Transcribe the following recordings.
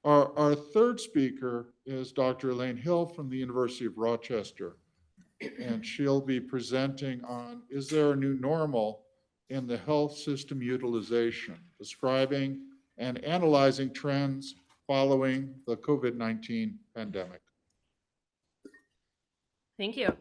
Our third speaker is Dr. Elaine Hill from the University of Rochester, and she'll be presenting on Is There a New Normal in the Health System Utilization, describing and analyzing trends following the COVID-19 pandemic. Thank you.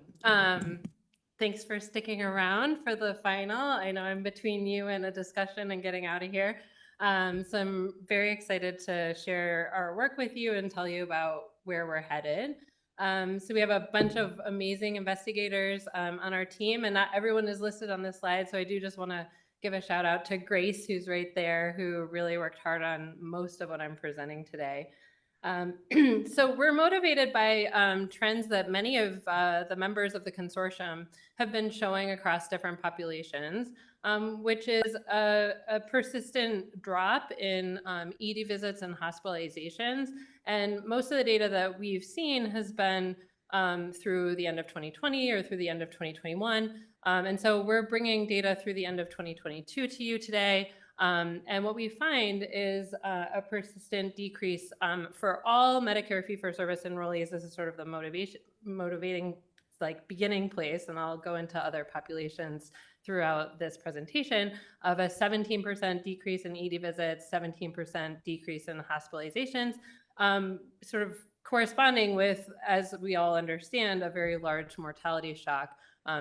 Thanks for sticking around for the final. I know I'm between you and a discussion and getting out of here. So I'm very excited to share our work with you and tell you about where we're headed. So we have a bunch of amazing investigators on our team, and not everyone is listed on this slide. So I do just want to give a shout out to Grace, who's right there, who really worked hard on most of what I'm presenting today. So we're motivated by trends that many of the members of the consortium have been showing across different populations, which is a persistent drop in ED visits and hospitalizations. And most of the data that we've seen has been through the end of 2020 or through the end of 2021. And so we're bringing data through the end of 2022 to you today. And what we find is a persistent decrease for all Medicare fee-for-service enrollees. This is sort of the motivating like beginning place, and I'll go into other populations throughout this presentation, of a 17% decrease in ED visits, 17% decrease in hospitalizations, sort of corresponding with, as we all understand, a very large mortality shock.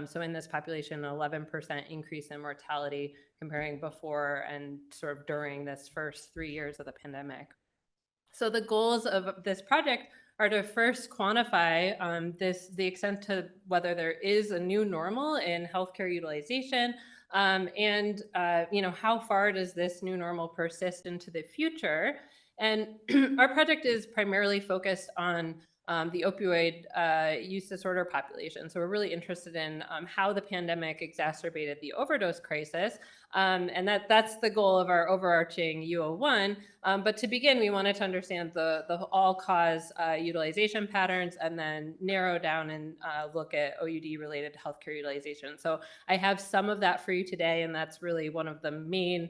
So in this population, an 11% increase in mortality comparing before and sort of during this first 3 years of the pandemic. So the goals of this project are to first quantify the extent to whether there is a new normal in healthcare utilization, and how far does this new normal persist into the future. And our project is primarily focused on the opioid use disorder population. So we're really interested in how the pandemic exacerbated the overdose crisis. And that's the goal of our overarching U01. But to begin, we wanted to understand the all-cause utilization patterns and then narrow down and look at OUD-related healthcare utilization. So I have some of that for you today, and that's really one of the main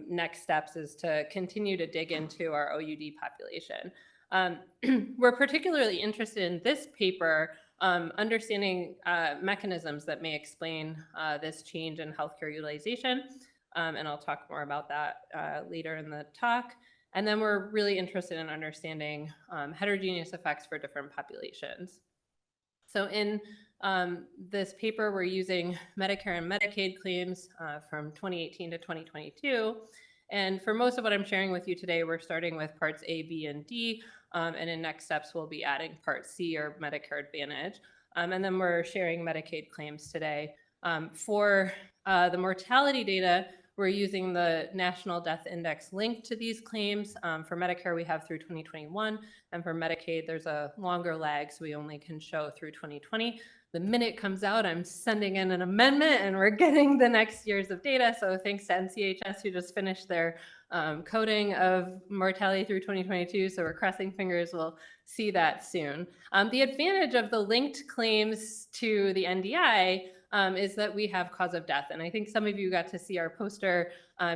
next steps, is to continue to dig into our OUD population. We're particularly interested in this paper, understanding mechanisms that may explain this change in healthcare utilization, and I'll talk more about that later in the talk. And then we're really interested in understanding heterogeneous effects for different populations. So in this paper, we're using Medicare and Medicaid claims from 2018 to 2022. And for most of what I'm sharing with you today, we're starting with parts A, B, and D. And in next steps, we'll be adding part C, or Medicare Advantage. And then we're sharing Medicaid claims today. For the mortality data, we're using the National Death Index linked to these claims. For Medicare, we have through 2021. And for Medicaid, there's a longer lag, so we only can show through 2020. The minute it comes out, I'm sending in an amendment and we're getting the next years of data. So thanks to NCHS, who just finished their coding of mortality through 2022. So we're crossing fingers we'll see that soon. The advantage of the linked claims to the NDI is that we have cause of death. And I think some of you got to see our poster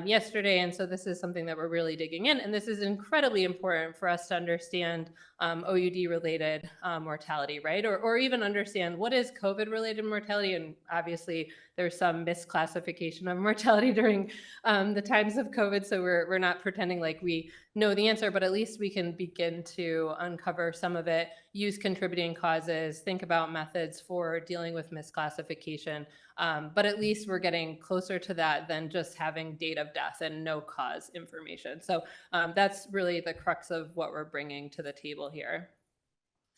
yesterday. And so this is something that we're really digging in. And this is incredibly important for us to understand OUD-related mortality, right? Or even understand what is COVID-related mortality. And obviously, there's some misclassification of mortality during the times of COVID. So we're not pretending like we know the answer, but at least we can begin to uncover some of it, use contributing causes, think about methods for dealing with misclassification. But at least we're getting closer to that than just having date of death and no cause information. So that's really the crux of what we're bringing to the table here.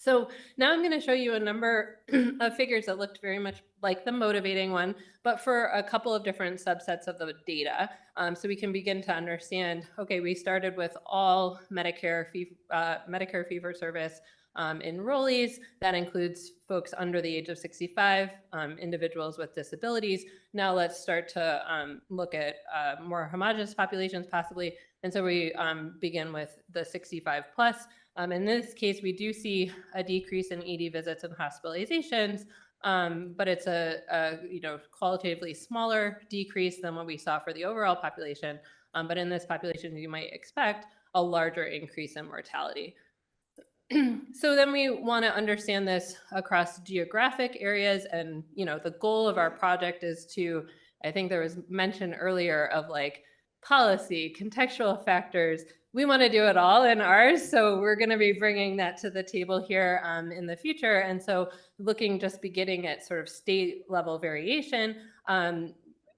So now I'm going to show you a number of figures that looked very much like the motivating one, but for a couple of different subsets of the data. So we can begin to understand, okay, we started with all Medicare fee-for-service enrollees. That includes folks under the age of 65, individuals with disabilities. Now let's start to look at more homogeneous populations possibly. And so we begin with the 65 plus. In this case, we do see a decrease in ED visits and hospitalizations, but it's a qualitatively smaller decrease than what we saw for the overall population. But in this population, you might expect a larger increase in mortality. So then we want to understand this across geographic areas, and the goal of our project is to, I think there was mention earlier of like policy, contextual factors. We want to do it all in ours, so we're going to be bringing that to the table here in the future. And so looking just beginning at sort of state level variation,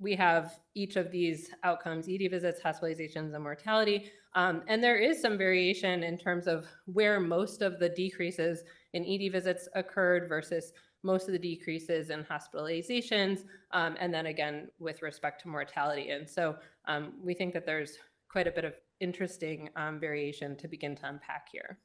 we have each of these outcomes: ED visits, hospitalizations, and mortality. And there is some variation in terms of where most of the decreases in ED visits occurred versus most of the decreases in hospitalizations, and then again with respect to mortality. And so we think that there's quite a bit of interesting variation to begin to unpack here.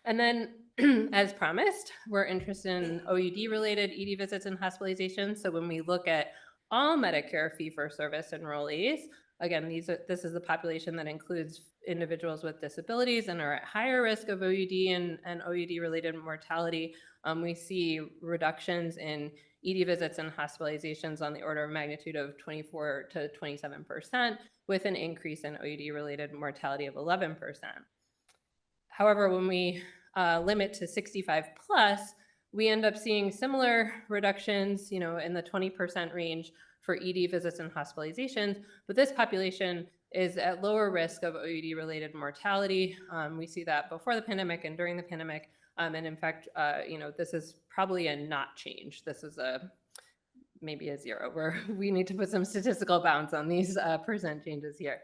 And then, as promised, we're interested in OUD-related ED visits and hospitalizations. So when we look at all Medicare fee-for-service enrollees, again, this is the population that includes individuals with disabilities and are at higher risk of OUD and OUD-related mortality. We see reductions in ED visits and hospitalizations on the order of magnitude of 24 to 27%, with an increase in OUD-related mortality of 11%. However, when we limit to 65 plus, we end up seeing similar reductions, in the 20% range for ED visits and hospitalizations, but this population is at lower risk of OUD-related mortality. We see that before the pandemic and during the pandemic, and in fact, this is probably a not change. This is maybe a zero, where we need to put some statistical bounds on these percent changes here.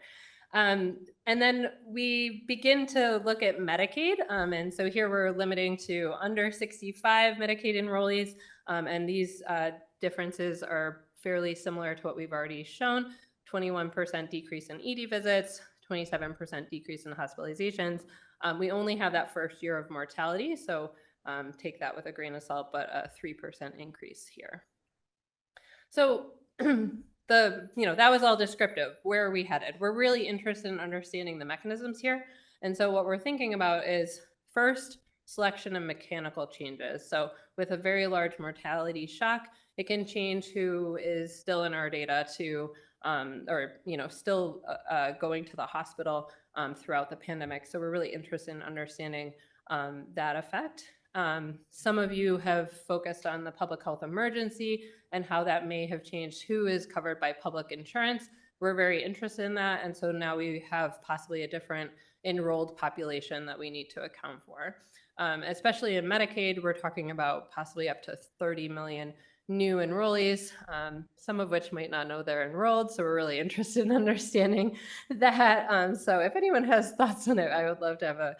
And then we begin to look at Medicaid. And so here we're limiting to under 65 Medicaid enrollees. And these differences are fairly similar to what we've already shown: 21% decrease in ED visits, 27% decrease in hospitalizations. We only have that first year of mortality, so take that with a grain of salt, but a 3% increase here. So that was all descriptive. Where are we headed? We're really interested in understanding the mechanisms here. And so what we're thinking about is, first, selection and mechanical changes. So with a very large mortality shock, it can change who is still in our data to, still going to the hospital throughout the pandemic. So we're really interested in understanding that effect. Some of you have focused on the public health emergency and how that may have changed who is covered by public insurance. We're very interested in that. And so now we have possibly a different enrolled population that we need to account for. Especially in Medicaid, we're talking about possibly up to 30 million new enrollees, some of which might not know they're enrolled. So we're really interested in understanding that. So if anyone has thoughts on it, I would love to have a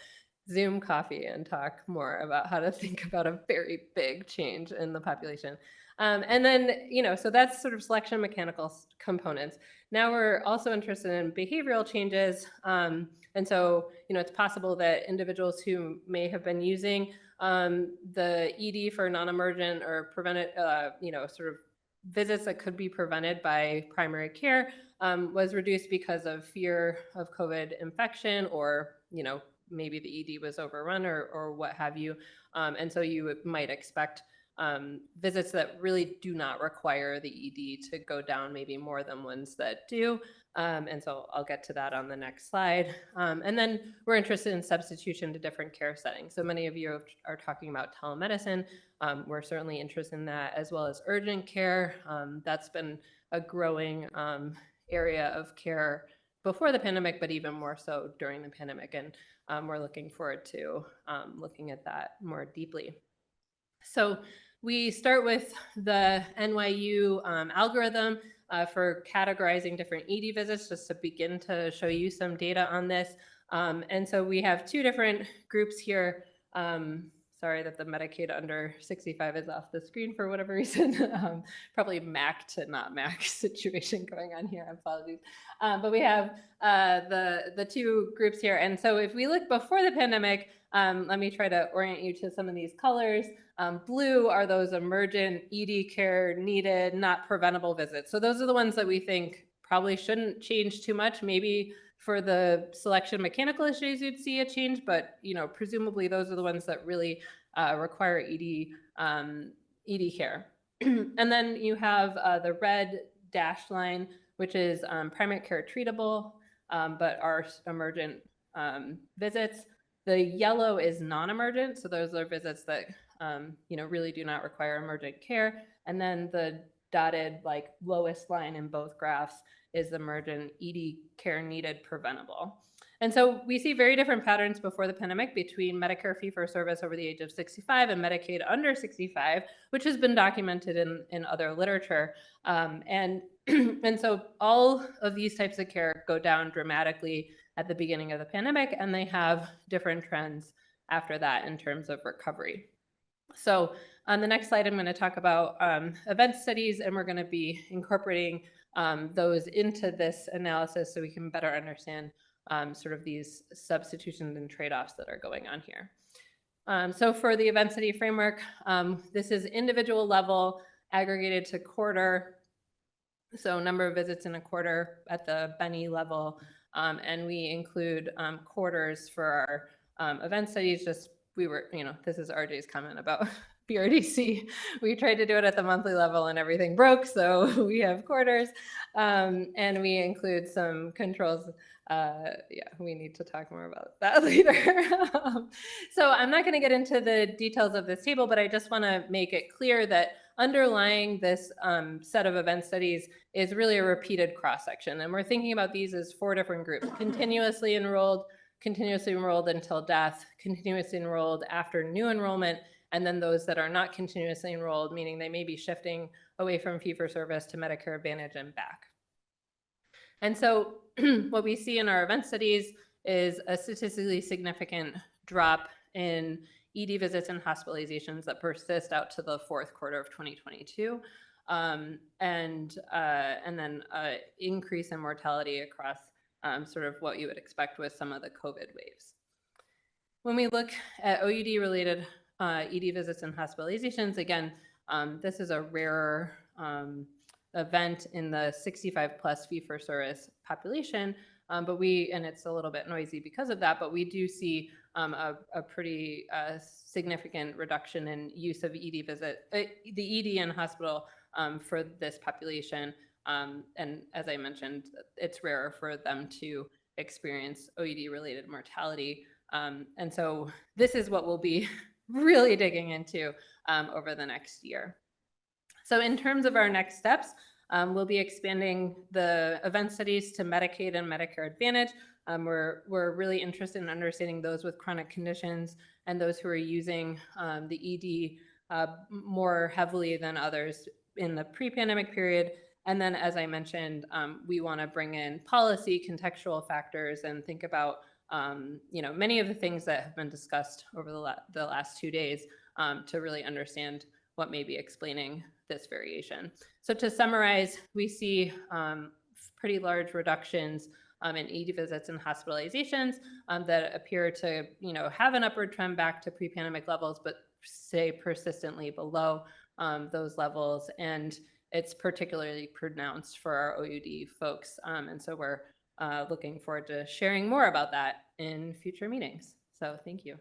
Zoom coffee and talk more about how to think about a very big change in the population. And then, so that's sort of selection mechanical components. Now we're also interested in behavioral changes. And so, it's possible that individuals who may have been using the ED for non-emergent or prevented, sort of visits that could be prevented by primary care was reduced because of fear of COVID infection, or, maybe the ED was overrun or what have you. And so you might expect visits that really do not require the ED to go down, maybe more than ones that do. And so I'll get to that on the next slide. And then we're interested in substitution to different care settings. So many of you are talking about telemedicine. We're certainly interested in that, as well as urgent care. That's been a growing area of care before the pandemic, but even more so during the pandemic. And we're looking forward to looking at that more deeply. So we start with the NYU algorithm for categorizing different ED visits, just to begin to show you some data on this. And so we have two different groups here. Sorry that the Medicaid under 65 is off the screen for whatever reason. Probably MAC to not MAC situation going on here. Apologies. But we have the two groups here. And so if we look before the pandemic, let me try to orient you to some of these colors. Blue are those emergent ED care needed, not preventable visits. So those are the ones that we think probably shouldn't change too much. Maybe for the selection mechanical issues, you'd see a change, but presumably those are the ones that really require ED care. And then you have the red dashed line, which is primary care treatable, but are emergent visits. The yellow is non-emergent, so those are visits that really do not require emergent care. And then the dotted like lowest line in both graphs is emergent ED care needed preventable. And so we see very different patterns before the pandemic between Medicare fee-for-service over the age of 65 and Medicaid under 65, which has been documented in other literature. And so all of these types of care go down dramatically at the beginning of the pandemic, and they have different trends after that in terms of recovery. So on the next slide, I'm going to talk about event studies, and we're going to be incorporating those into this analysis so we can better understand sort of these substitutions and trade-offs that are going on here. So for the event study framework, this is individual level aggregated to quarter. So number of visits in a quarter at the Benny level. And we include quarters for our event studies. Just this is RJ's comment about BRDC. We tried to do it at the monthly level and everything broke, so we have quarters. And we include some controls. We need to talk more about that later. So I'm not going to get into the details of this table, but I just want to make it clear that underlying this set of event studies is really a repeated cross-section. And we're thinking about these as 4 different groups: continuously enrolled until death, continuously enrolled after new enrollment, and then those that are not continuously enrolled, meaning they may be shifting away from fee-for-service to Medicare Advantage and back. And so what we see in our event studies is a statistically significant drop in ED visits and hospitalizations that persist out to the 4th quarter of 2022, and then increase in mortality across sort of what you would expect with some of the COVID waves. When we look at OUD-related ED visits and hospitalizations, again, this is a rarer event in the 65 plus fee-for-service population, and it's a little bit noisy because of that, but we do see a pretty significant reduction in use of the ED in hospital for this population. And as I mentioned, it's rarer for them to experience OUD-related mortality. And so this is what we'll be really digging into over the next year. So in terms of our next steps, we'll be expanding the event studies to Medicaid and Medicare Advantage. We're really interested in understanding those with chronic conditions and those who are using the ED more heavily than others in the pre-pandemic period. And then, as I mentioned, we want to bring in policy, contextual factors, and think about many of the things that have been discussed over the last 2 days to really understand what may be explaining this variation. So to summarize, we see pretty large reductions in ED visits and hospitalizations that appear to have an upward trend back to pre-pandemic levels, but stay persistently below those levels. And it's particularly pronounced for our OUD folks. And so we're looking forward to sharing more about that in future meetings. So thank you.